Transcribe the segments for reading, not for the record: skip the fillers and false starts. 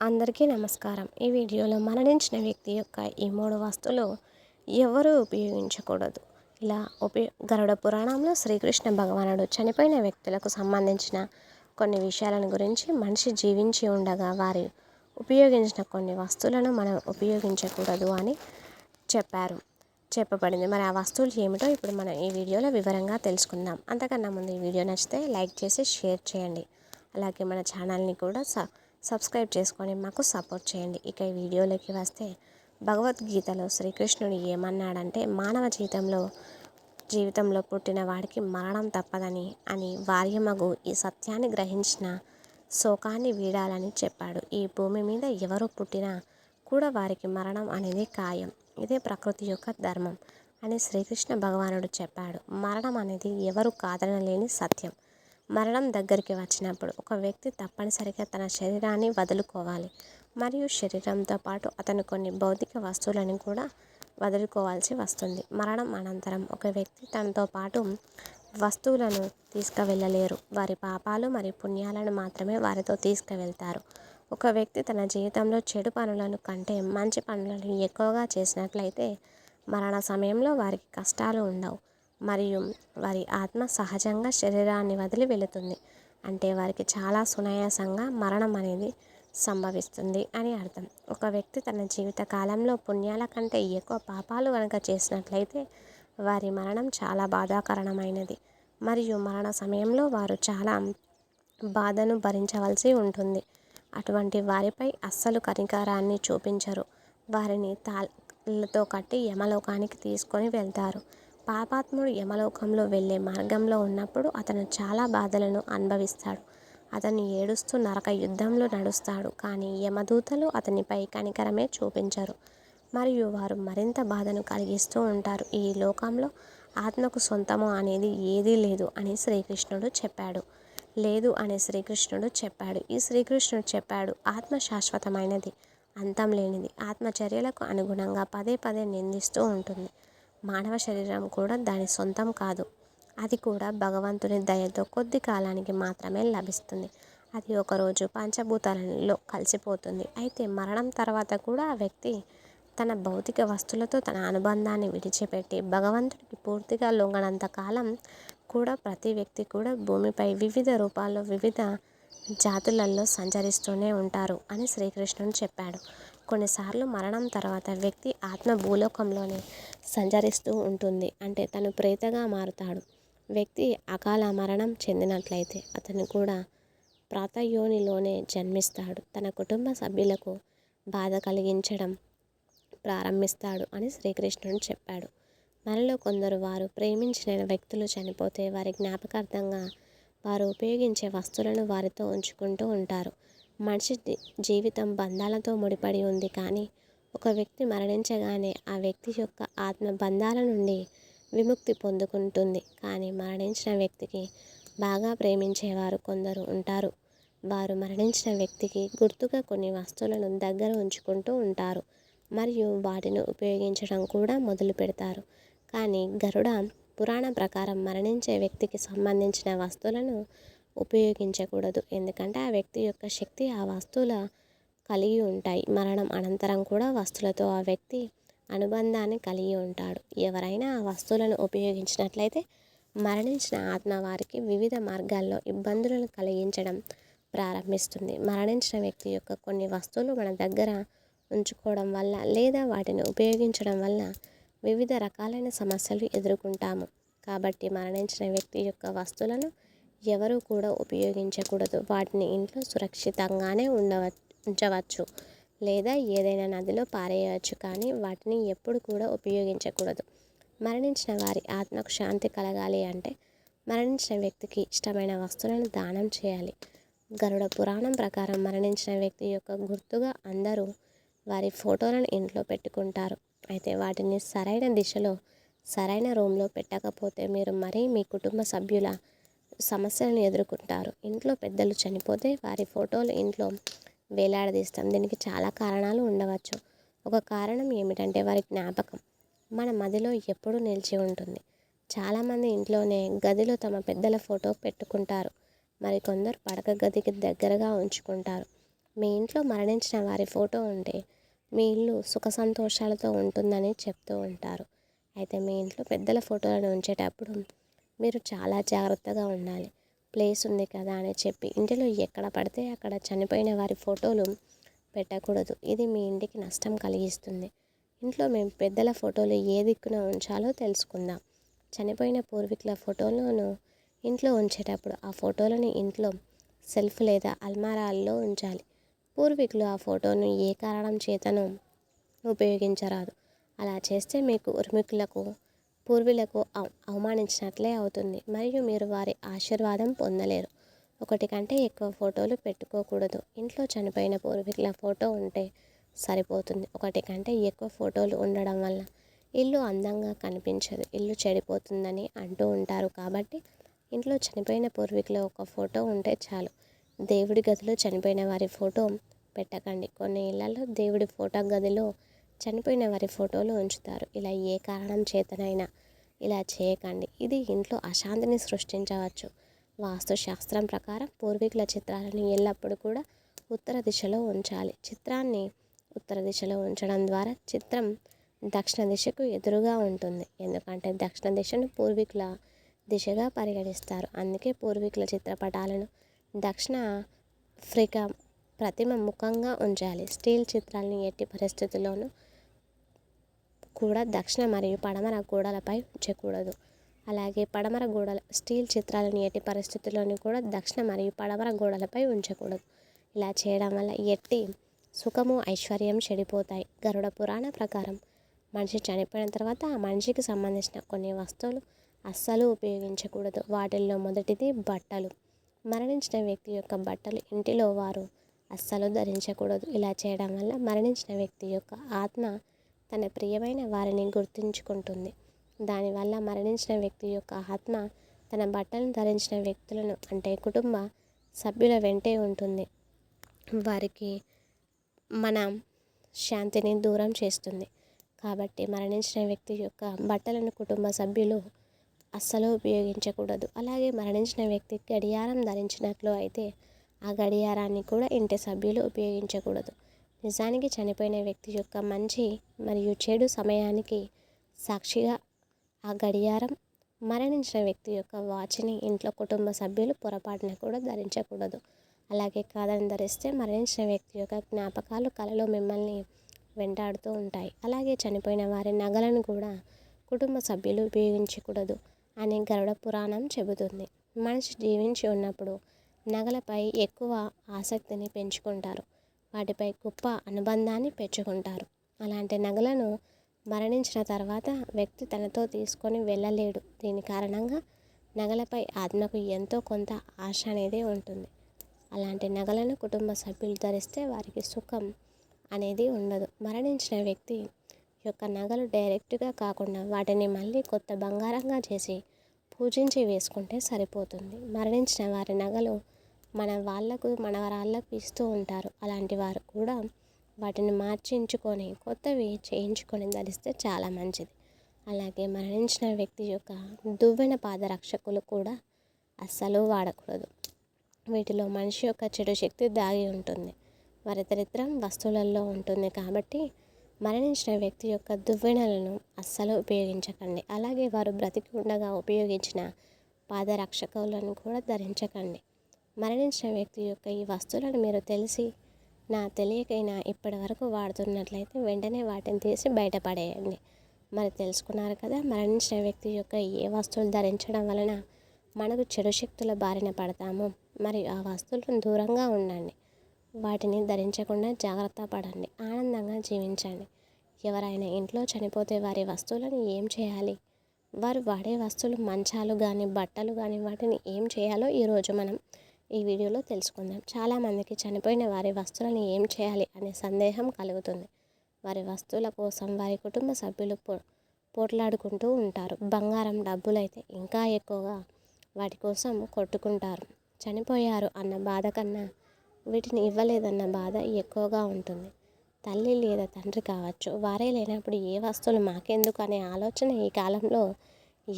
అందరికీ నమస్కారం. ఈ వీడియోలో మరణించిన వ్యక్తి యొక్క ఈ 3 వస్తువులు ఎవరూ ఉపయోగించకూడదు. ఇలా గరుడ పురాణంలో శ్రీకృష్ణ భగవానుడు చనిపోయిన వ్యక్తులకు సంబంధించిన కొన్ని విషయాలను గురించి, మనిషి జీవించి ఉండగా వారు ఉపయోగించిన కొన్ని వస్తువులను మనం ఉపయోగించకూడదు అని చెప్పబడింది. మరి ఆ వస్తువులు ఏమిటో ఇప్పుడు మనం ఈ వీడియోలో వివరంగా తెలుసుకుందాం. అంతకన్నా ముందు ఈ వీడియో నచ్చితే లైక్ చేసి షేర్ చేయండి. అలాగే మన ఛానల్ని కూడా సబ్స్క్రైబ్ చేసుకొని మాకు సపోర్ట్ చేయండి. ఇక ఈ వీడియోలోకి వస్తే, భగవద్గీతలో శ్రీకృష్ణుడు ఏమన్నాడంటే, మానవ జీవితంలో పుట్టిన వాడికి మరణం తప్పదని అని వార్యమగు ఈ సత్యాన్ని గ్రహించిన శోకాన్ని వీడాలని చెప్పాడు. ఈ భూమి మీద ఎవరు పుట్టినా కూడా వారికి మరణం అనేది ఖాయం. ఇదే ప్రకృతి యొక్క ధర్మం అని శ్రీకృష్ణ భగవానుడు చెప్పాడు. మరణం అనేది ఎవరు కాదనలేని సత్యం. మరణం దగ్గరికి వచ్చినప్పుడు ఒక వ్యక్తి తప్పనిసరిగా తన శరీరాన్ని వదులుకోవాలి. మరియు శరీరంతో పాటు అతను కొన్ని భౌతిక వస్తువులను కూడా వదులుకోవాల్సి వస్తుంది. మరణం అనంతరం ఒక వ్యక్తి తనతో పాటు వస్తువులను తీసుకువెళ్ళలేరు. వారి పాపాలు మరియు పుణ్యాలను మాత్రమే వారితో తీసుకువెళ్తారు. ఒక వ్యక్తి తన జీవితంలో చెడు పనులను కంటే మంచి పనులను ఎక్కువగా చేసినట్లయితే మరణ సమయంలో వారికి కష్టాలు ఉండవు మరియు వారి ఆత్మ సహజంగా శరీరాన్ని వదిలి వెళుతుంది. అంటే వారికి చాలా సునాయాసంగా మరణం అనేది సంభవిస్తుంది అని అర్థం. ఒక వ్యక్తి తన జీవిత కాలంలో పుణ్యాల కంటే ఎక్కువ పాపాలు కనుక చేసినట్లయితే వారి మరణం చాలా బాధాకరమైనది మరియు మరణ సమయంలో వారు చాలా బాధను భరించవలసి ఉంటుంది. అటువంటి వారిపై అస్సలు కనికరాన్ని చూపించరు. వారిని తాళ్ళతో కట్టి యమలోకానికి తీసుకొని వెళ్తారు. పాపాత్ముడు యమలోకంలో వెళ్ళే మార్గంలో ఉన్నప్పుడు అతను చాలా బాధలను అనుభవిస్తాడు. అతను ఏడుస్తూ నరక యుద్ధంలో నడుస్తాడు. కానీ యమదూతలు అతనిపై కనికరమే చూపించరు మరియు వారు మరింత బాధను కలిగిస్తూ ఉంటారు. ఈ లోకంలో ఆత్మకు సొంతము అనేది ఏదీ లేదు అని శ్రీకృష్ణుడు చెప్పాడు. ఈ శ్రీకృష్ణుడు చెప్పాడు, ఆత్మ శాశ్వతమైనది, అంతం లేనిది. ఆత్మ చర్యలకు అనుగుణంగా పదే పదే నిందిస్తూ ఉంటుంది. మానవ శరీరం కూడా దాని సొంతం కాదు. అది కూడా భగవంతుని దయతో కొద్ది కాలానికి మాత్రమే లభిస్తుంది. అది ఒకరోజు పంచభూతాలలో కలిసిపోతుంది. అయితే మరణం తర్వాత కూడా ఆ వ్యక్తి తన భౌతిక వస్తువులతో తన అనుబంధాన్ని విడిచిపెట్టి భగవంతుడికి పూర్తిగా లొంగనంత కాలం కూడా ప్రతి వ్యక్తి కూడా భూమిపై వివిధ రూపాల్లో వివిధ జాతులలో సంచరిస్తూనే ఉంటారు అని శ్రీకృష్ణుడు చెప్పాడు. కొన్నిసార్లు మరణం తర్వాత వ్యక్తి ఆత్మ భూలోకంలోనే సంచరిస్తూ ఉంటుంది. అంటే తను ప్రేతగా మారుతాడు. వ్యక్తి అకాల మరణం చెందినట్లయితే అతను కూడా ప్రాతయోనిలోనే జన్మిస్తాడు. తన కుటుంబ సభ్యులకు బాధ కలిగించడం ప్రారంభిస్తాడు అని శ్రీకృష్ణుడు చెప్పాడు. మనలో కొందరు వారు ప్రేమించిన వ్యక్తులు చనిపోతే వారి జ్ఞాపకార్థంగా వారు ఉపయోగించే వస్తువులను వారితో ఉంచుకుంటూ ఉంటారు. మనిషి జీవితం బంధాలతో ముడిపడి ఉంది. కానీ ఒక వ్యక్తి మరణించగానే ఆ వ్యక్తి యొక్క ఆత్మ బంధాల నుండి విముక్తి పొందుకుంటుంది. కానీ మరణించిన వ్యక్తికి బాగా ప్రేమించేవారు కొందరు ఉంటారు. వారు మరణించిన వ్యక్తికి గుర్తుగా కొన్ని వస్తువులను దగ్గర ఉంచుకుంటూ ఉంటారు మరియు వాటిని ఉపయోగించడం కూడా మొదలు పెడతారు. కానీ గరుడ పురాణం ప్రకారం మరణించే వ్యక్తికి సంబంధించిన వస్తువులను ఉపయోగించకూడదు. ఎందుకంటే ఆ వ్యక్తి యొక్క శక్తి ఆ వస్తువుల కలిగి ఉంటాయి. మరణం అనంతరం కూడా వస్తువులతో ఆ వ్యక్తి అనుబంధాన్ని కలిగి ఉంటాడు. ఎవరైనా ఆ వస్తువులను ఉపయోగించినట్లయితే మరణించిన ఆత్మ వారికి వివిధ మార్గాల్లో ఇబ్బందులను కలిగించడం ప్రారంభిస్తుంది. మరణించిన వ్యక్తి యొక్క కొన్ని వస్తువులు మన దగ్గర ఉంచుకోవడం వల్ల లేదా వాటిని ఉపయోగించడం వల్ల వివిధ రకాలైన సమస్యలు ఎదుర్కొంటాము. కాబట్టి మరణించిన వ్యక్తి యొక్క వస్తువులను ఎవరూ కూడా ఉపయోగించకూడదు. వాటిని ఇంట్లో సురక్షితంగానే ఉంచవచ్చు లేదా ఏదైనా నదిలో పారేయవచ్చు. కానీ వాటిని ఎప్పుడు కూడా ఉపయోగించకూడదు. మరణించిన వారి ఆత్మకు శాంతి కలగాలి అంటే మరణించిన వ్యక్తికి ఇష్టమైన వస్తువులను దానం చేయాలి. గరుడ పురాణం ప్రకారం మరణించిన వ్యక్తి యొక్క గుర్తుగా అందరూ వారి ఫోటోలను ఇంట్లో పెట్టుకుంటారు. అయితే వాటిని సరైన దిశలో సరైన రూమ్లో పెట్టకపోతే మీరు మరీ మీ కుటుంబ సభ్యుల సమస్యలను ఎదుర్కొంటారు. ఇంట్లో పెద్దలు చనిపోతే వారి ఫోటోలు ఇంట్లో వేలాడదీస్తాం. దీనికి చాలా కారణాలు ఉండవచ్చు. ఒక కారణం ఏమిటంటే వారి జ్ఞాపకం మన మదిలో ఎప్పుడూ నిలిచి ఉంటుంది. చాలామంది ఇంట్లోనే గదిలో తమ పెద్దల ఫోటో పెట్టుకుంటారు. మరికొందరు పడక గదికి దగ్గరగా ఉంచుకుంటారు. మీ ఇంట్లో మరణించిన వారి ఫోటో ఉంటే మీ ఇల్లు సుఖ సంతోషాలతో ఉంటుందని చెప్తూ ఉంటారు. అయితే మీ ఇంట్లో పెద్దల ఫోటోలను ఉంచేటప్పుడు మీరు చాలా జాగ్రత్తగా ఉండాలి. ప్లేస్ ఉంది కదా అని చెప్పి ఇంటిలో ఎక్కడ పడితే అక్కడ చనిపోయిన వారి ఫోటోలు పెట్టకూడదు. ఇది మీ ఇంటికి నష్టం కలిగిస్తుంది. ఇంట్లో మేము పెద్దల ఫోటోలు ఏ దిక్కున ఉంచాలో తెలుసుకుందాం. చనిపోయిన పూర్వీకుల ఫోటోలను ఇంట్లో ఉంచేటప్పుడు ఆ ఫోటోలని ఇంట్లో సెల్ఫ్ లేదా అల్మారాల్లో ఉంచాలి. పూర్వీకులు ఆ ఫోటోను ఏ కారణం చేతను ఉపయోగించరాదు. అలా చేస్తే మీకు పూర్వీకులకు అవమానించినట్లే అవుతుంది మరియు మీరు వారి ఆశీర్వాదం పొందలేరు. ఒకటి కంటే ఎక్కువ ఫోటోలు పెట్టుకోకూడదు. ఇంట్లో చనిపోయిన పూర్వీకుల ఫోటో ఉంటే సరిపోతుంది. ఒకటి కంటే ఎక్కువ ఫోటోలు ఉండడం వల్ల ఇల్లు అందంగా కనిపించదు, ఇల్లు చెడిపోతుందని అంటూ ఉంటారు. కాబట్టి ఇంట్లో చనిపోయిన పూర్వీకుల ఒక ఫోటో ఉంటే చాలు. దేవుడి గదిలో చనిపోయిన వారి ఫోటో పెట్టకండి. కొన్ని ఇళ్లలో దేవుడి ఫోటో గదిలో చనిపోయిన వారి ఫోటోలు ఉంచుతారు. ఇలా ఏ కారణం చేతనైనా ఇలా చేయకండి. ఇది ఇంట్లో అశాంతిని సృష్టించవచ్చు. వాస్తు శాస్త్రం ప్రకారం పూర్వీకుల చిత్రాలను ఎల్లప్పుడూ కూడా ఉత్తర దిశలో ఉంచాలి. చిత్రాన్ని ఉత్తర దిశలో ఉంచడం ద్వారా చిత్రం దక్షిణ దిశకు ఎదురుగా ఉంటుంది. ఎందుకంటే దక్షిణ దిశను పూర్వీకుల దిశగా పరిగణిస్తారు. అందుకే పూర్వీకుల చిత్రపటాలను దక్షిణ ఆఫ్రికా ప్రతిమ ముఖంగా ఉంచాలి. స్టీల్ చిత్రాలను ఎట్టి పరిస్థితుల్లోనూ కూడా దక్షిణ మరియు పడమర గోడలపై ఉంచకూడదు. అలాగే స్టీల్ చిత్రాలను ఎట్టి పరిస్థితుల్లోనూ కూడా దక్షిణ మరియు పడమర గోడలపై ఉంచకూడదు. ఇలా చేయడం వల్ల ఎట్టి సుఖము ఐశ్వర్యం చెడిపోతాయి. గరుడ పురాణ ప్రకారం మనిషి చనిపోయిన తర్వాత ఆ మనిషికి సంబంధించిన కొన్ని వస్తువులు అస్సలు ఉపయోగించకూడదు. వాటిల్లో మొదటిది బట్టలు. మరణించిన వ్యక్తి యొక్క బట్టలు ఇంటిలో వారు అస్సలు ధరించకూడదు. ఇలా చేయడం వల్ల మరణించిన వ్యక్తి యొక్క ఆత్మ తన ప్రియమైన వారిని గుర్తుంచుకుంటుంది. దానివల్ల మరణించిన వ్యక్తి యొక్క ఆత్మ తన బట్టలను ధరించిన వ్యక్తులను అంటే కుటుంబ సభ్యుల వెంటే ఉంటుంది. వారికి మన శాంతిని దూరం చేస్తుంది. కాబట్టి మరణించిన వ్యక్తి యొక్క బట్టలను కుటుంబ సభ్యులు అస్సలు ఉపయోగించకూడదు. అలాగే మరణించిన వ్యక్తి గడియారం ధరించినట్లు అయితే ఆ గడియారాన్ని కూడా ఇంటి సభ్యులు ఉపయోగించకూడదు. నిజానికి చనిపోయిన వ్యక్తి యొక్క మంచి మరియు చెడు సమయానికి సాక్షిగా ఆ గడియారం, మరణించిన వ్యక్తి యొక్క వాచ్ని ఇంట్లో కుటుంబ సభ్యులు పొరపాటున కూడా ధరించకూడదు. అలాగే కాదని ధరిస్తే మరణించిన వ్యక్తి యొక్క జ్ఞాపకాలు కలలో మిమ్మల్ని వెంటాడుతూ ఉంటాయి. అలాగే చనిపోయిన వారి నగలను కూడా కుటుంబ సభ్యులు ఉపయోగించకూడదు అని గరుడ పురాణం చెబుతుంది. మనిషి జీవించి ఉన్నప్పుడు నగలపై ఎక్కువ ఆసక్తిని పెంచుకుంటారు. వాటిపై గొప్ప అనుబంధాన్ని పెంచుకుంటారు. అలాంటి నగలను మరణించిన తర్వాత వ్యక్తి తనతో తీసుకొని వెళ్ళలేడు. దీని కారణంగా నగలపై ఆత్మకు ఎంతో కొంత ఆశ అనేది ఉంటుంది. అలాంటి నగలను కుటుంబ సభ్యులు ధరిస్తే వారికి సుఖం అనేది ఉండదు. మరణించిన వ్యక్తి యొక్క నగలు డైరెక్ట్గా కాకుండా వాటిని మళ్ళీ కొత్త బంగారంగా చేసి పూజించి వేసుకుంటే సరిపోతుంది. మరణించిన వారి నగలు మన మనవరాళ్ళకు ఇస్తూ ఉంటారు. అలాంటి వారు కూడా వాటిని మార్చించుకొని కొత్తవి చేయించుకొని ధరిస్తే చాలా మంచిది. అలాగే మరణించిన వ్యక్తి యొక్క దువ్వెన పాదరక్షకులు కూడా అస్సలు వాడకూడదు. వీటిలో మనిషి యొక్క చెడు శక్తి దాగి ఉంటుంది. వారి దరిద్రం వస్తువులలో ఉంటుంది. కాబట్టి మరణించిన వ్యక్తి యొక్క దువ్వెనలను అస్సలు ఉపయోగించకండి. అలాగే వారు బ్రతికి ఉండగా ఉపయోగించిన పాదరక్షకులను కూడా ధరించకండి. మరణించిన వ్యక్తి యొక్క ఈ వస్తువులను మీరు తెలియకైనా ఇప్పటి వరకు వాడుతున్నట్లయితే వెంటనే వాటిని తీసి బయటపడేయండి. మరి తెలుసుకున్నారు కదా, మరణించిన వ్యక్తి యొక్క ఏ వస్తువులు ధరించడం వలన మనకు చెడు శక్తుల బారిన పడతాము. మరియు ఆ వస్తువులను దూరంగా ఉండండి. వాటిని ధరించకుండా జాగ్రత్త పడండి. ఆనందంగా జీవించండి. ఎవరైనా ఇంట్లో చనిపోతే వారి వస్తువులను ఏం చేయాలి, వారు వాడే వస్తువులు మంచాలు కానీ బట్టలు కానీ వాటిని ఏం చేయాలో ఈరోజు మనం ఈ వీడియోలో తెలుసుకుందాం. చాలామందికి చనిపోయిన వారి వస్తువులను ఏం చేయాలి అనే సందేహం కలుగుతుంది. వారి వస్తువుల కోసం వారి కుటుంబ సభ్యులు పోట్లాడుకుంటూ ఉంటారు. బంగారం, డబ్బులైతే ఇంకా ఎక్కువగా వాటి కోసం కొట్టుకుంటారు. చనిపోయారు అన్న బాధ కన్నా వీటిని ఇవ్వలేదన్న బాధ ఎక్కువగా ఉంటుంది. తల్లి లేదా తండ్రి కావచ్చు, వారే లేనప్పుడు ఏ వస్తువులు మాకెందుకు అనే ఆలోచన ఈ కాలంలో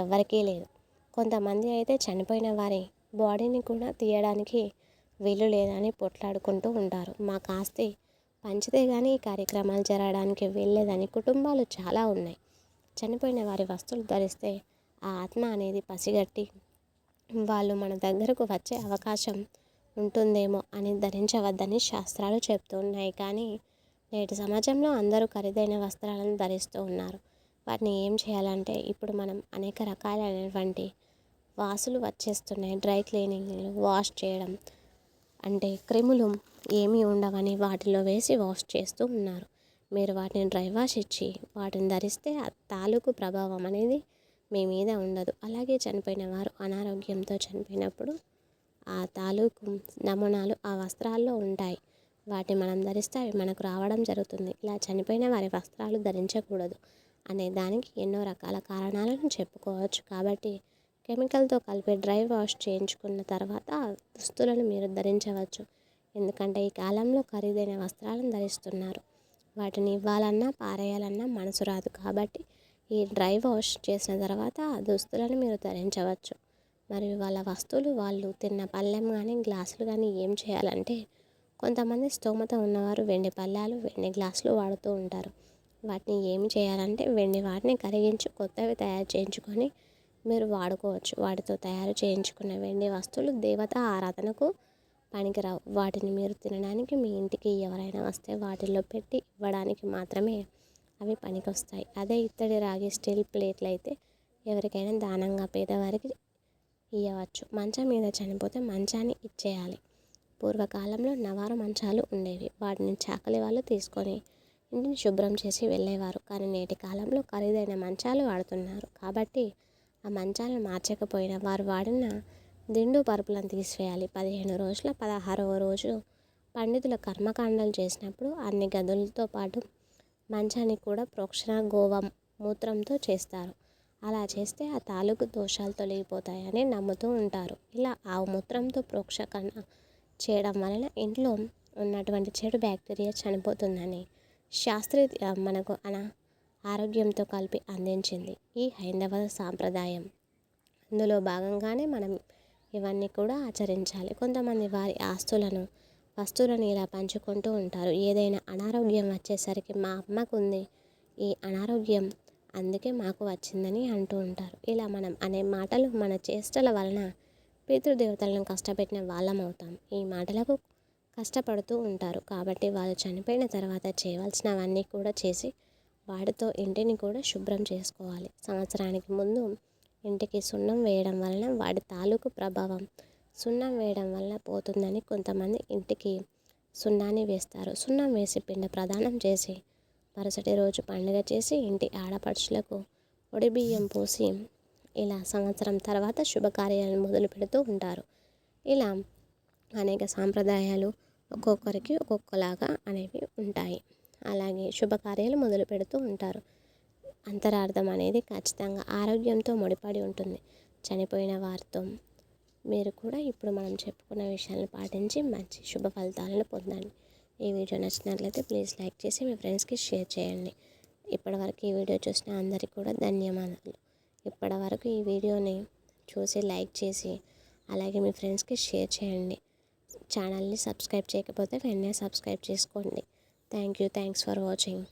ఎవ్వరికీ లేదు. కొంతమంది అయితే చనిపోయిన వారి బాడీని కూడా తీయడానికి వీలు లేదని పొట్లాడుకుంటూ ఉంటారు. మాకు ఆస్తి పంచితే కానీ ఈ కార్యక్రమాలు జరగడానికి వీల్లేదని కుటుంబాలు చాలా ఉన్నాయి. చనిపోయిన వారి వస్తువులు ధరిస్తే ఆ ఆత్మ అనేది పసిగట్టి వాళ్ళు మన దగ్గరకు వచ్చే అవకాశం ఉంటుందేమో అని ధరించవద్దని శాస్త్రాలు చెప్తూ ఉన్నాయి. కానీ నేటి సమాజంలో అందరూ ఖరీదైన వస్త్రాలను ధరిస్తూ ఉన్నారు. వాటిని ఏం చేయాలంటే ఇప్పుడు మనం అనేక రకాలైనటువంటి వాసులు వచ్చేస్తున్నాయి. డ్రై క్లీనింగ్లు, వాష్ చేయడం అంటే క్రిములు ఏమీ ఉండవని వాటిలో వేసి వాష్ చేస్తూ ఉన్నారు. మీరు వాటిని డ్రై వాష్ ఇచ్చి వాటిని ధరిస్తే ఆ తాలూకు ప్రభావం అనేది మీ మీద ఉండదు. అలాగే చనిపోయిన వారు అనారోగ్యంతో చనిపోయినప్పుడు ఆ తాలూకు నమూనాలు ఆ వస్త్రాల్లో ఉంటాయి. వాటిని మనం ధరిస్తే అవి మనకు రావడం జరుగుతుంది. ఇలా చనిపోయిన వారి వస్త్రాలు ధరించకూడదు అనే దానికి ఎన్నో రకాల కారణాలను చెప్పుకోవచ్చు. కాబట్టి కెమికల్తో కలిపి డ్రై వాష్ చేయించుకున్న తర్వాత దుస్తులను మీరు ధరించవచ్చు. ఎందుకంటే ఈ కాలంలో ఖరీదైన వస్త్రాలను ధరిస్తున్నారు. వాటిని ఇవ్వాలన్నా పారేయాలన్నా మనసు రాదు. కాబట్టి ఈ డ్రై వాష్ చేసిన తర్వాత ఆ దుస్తులను మీరు ధరించవచ్చు. మరియు వాళ్ళ వస్తువులు వాళ్ళు తిన్న పళ్ళెం కానీ గ్లాసులు కానీ ఏం చేయాలంటే కొంతమంది స్తోమత ఉన్నవారు వెండి పళ్ళాలు వెండి గ్లాసులు వాడుతూ ఉంటారు. వాటిని ఏమి చేయాలంటే వెండి వాటిని కరిగించి కొత్తవి తయారు చేయించుకొని మీరు వాడుకోవచ్చు. వాటితో తయారు చేయించుకున్న వెండి వస్తువులు దేవత ఆరాధనకు పనికిరావు. వాటిని మీరు తినడానికి మీ ఇంటికి ఎవరైనా వస్తే వాటిల్లో పెట్టి ఇవ్వడానికి మాత్రమే అవి పనికొస్తాయి. అదే ఇత్తడి రాగి స్టీల్ ప్లేట్లు అయితే ఎవరికైనా దానంగా పేదవారికి ఇవ్వచ్చు. మంచం మీద చనిపోతే మంచాన్ని ఇచ్చేయాలి. పూర్వకాలంలో నవారు మంచాలు ఉండేవి. వాటిని చాకలి వాళ్ళు తీసుకొని ఇంటిని శుభ్రం చేసి వెళ్ళేవారు. కానీ నేటి కాలంలో ఖరీదైన మంచాలు వాడుతున్నారు. కాబట్టి ఆ మంచాలను మార్చకపోయినా వారు వాడిన దిండు పరుపులను తీసివేయాలి. 15 రోజుల 16వ రోజు పండితుల కర్మకాండాలు చేసినప్పుడు అన్ని గదులతో పాటు మంచాన్ని కూడా ప్రోక్షణ గోవ మూత్రంతో చేస్తారు. అలా చేస్తే ఆ తాలూకు దోషాలు తొలగిపోతాయని నమ్ముతూ ఉంటారు. ఇలా ఆవు మూత్రంతో ప్రోక్షణ చేయడం వలన ఇంట్లో ఉన్నటువంటి చెడు బ్యాక్టీరియా చనిపోతుందని శాస్త్రీయ మనకు ఆరోగ్యంతో కలిపి అందించింది ఈ హైందవ సాంప్రదాయం. అందులో భాగంగానే మనం ఇవన్నీ కూడా ఆచరించాలి. కొంతమంది వారి ఆస్తులను వస్తువులను ఇలా పంచుకుంటూ ఉంటారు. ఏదైనా అనారోగ్యం వచ్చేసరికి మా అమ్మకు ఉంది ఈ అనారోగ్యం, అందుకే మాకు వచ్చిందని అంటూ ఉంటారు. ఇలా మనం అనే మాటలు మన చేష్టల వలన పితృదేవతలను కష్టపెట్టిన వాళ్ళం అవుతాం. ఈ మాటలకు కష్టపడుతూ ఉంటారు. కాబట్టి వాళ్ళు చనిపోయిన తర్వాత చేయవలసినవన్నీ కూడా చేసి వాటితో ఇంటిని కూడా శుభ్రం చేసుకోవాలి. సంవత్సరానికి ముందు ఇంటికి సున్నం వేయడం వలన వాడి తాలూకు ప్రభావం సున్నం వేయడం వల్ల పోతుందని కొంతమంది ఇంటికి సున్నాన్ని వేస్తారు. సున్నం వేసి పిండ ప్రదానం చేసి మరుసటి రోజు పండుగ చేసి ఇంటి ఆడపడుచులకు ఒడి బియ్యం పోసి ఇలా సంవత్సరం తర్వాత శుభకార్యాలను మొదలు పెడుతూ ఉంటారు. ఇలా అనేక సాంప్రదాయాలు ఒక్కొక్కరికి ఒక్కొక్కలాగా అనేవి ఉంటాయి. అలాగే శుభకార్యాలు మొదలు పెడుతూ ఉంటారు. అంతరార్థం అనేది ఖచ్చితంగా ఆరోగ్యంతో ముడిపడి ఉంటుంది. చనిపోయిన వారితో మీరు కూడా ఇప్పుడు మనం చెప్పుకున్న విషయాలను పాటించి మంచి శుభ ఫలితాలను పొందండి. ఈ వీడియో నచ్చినట్లయితే ప్లీజ్ లైక్ చేసి మీ ఫ్రెండ్స్కి షేర్ చేయండి. ఇప్పటివరకు ఈ వీడియో చూసిన అందరికీ కూడా ధన్యవాదాలు. ఇప్పటివరకు ఈ వీడియోని చూసి లైక్ చేసి అలాగే మీ ఫ్రెండ్స్కి షేర్ చేయండి. ఛానల్ని సబ్స్క్రైబ్ చేయకపోతే వెంటనే సబ్స్క్రైబ్ చేసుకోండి. Thanks for watching.